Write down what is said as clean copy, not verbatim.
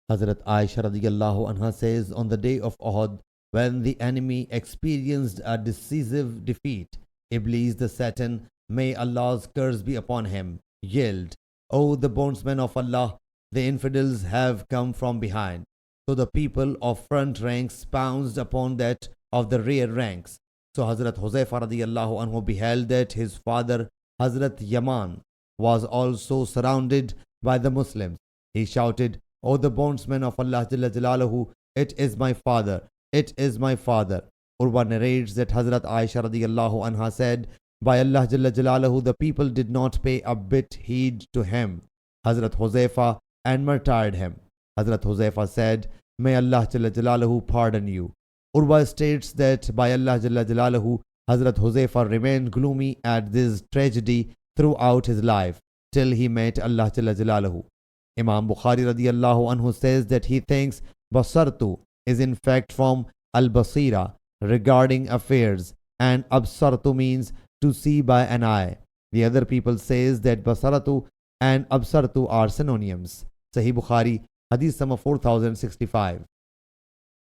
Hazrat Aisha radiallahu anha says, on the day of Uhud, when the enemy experienced a decisive defeat, Iblis the Satan, may Allah's curse be upon him, yelled, "O the bondsmen of Allah, the infidels have come from behind." So the people of front ranks pounced upon that of the rear ranks. So Hazrat Huzaifa radiallahu anhu beheld that his father Hazrat Yaman was also surrounded by the Muslims. He shouted, "O the bondsmen of Allah Jalla Jalaluhu, it is my father, it is my father." Urwa narrates that Hazrat Aisha radiallahu anha said, "By Allah Jalla Jalaluhu, the people did not pay a bit heed to him, Hazrat Huzaifa, and martyred him." Hazrat Huzaifa said, "May Allah Jalla Jalaluhu pardon you." Urwa states that by Allah Jalla Jalaluhu, Hazrat Huzaifa remained gloomy at this tragedy throughout his life till he met Allah Jalla Jalaluhu. Imam Bukhari radiallahu anhu says that he thinks basartu is in fact from al-basira, regarding affairs, and absartu means to see by an eye. The other people says that basaratu and absartu are synonyms. Sahih Bukhari Hadith number 4065.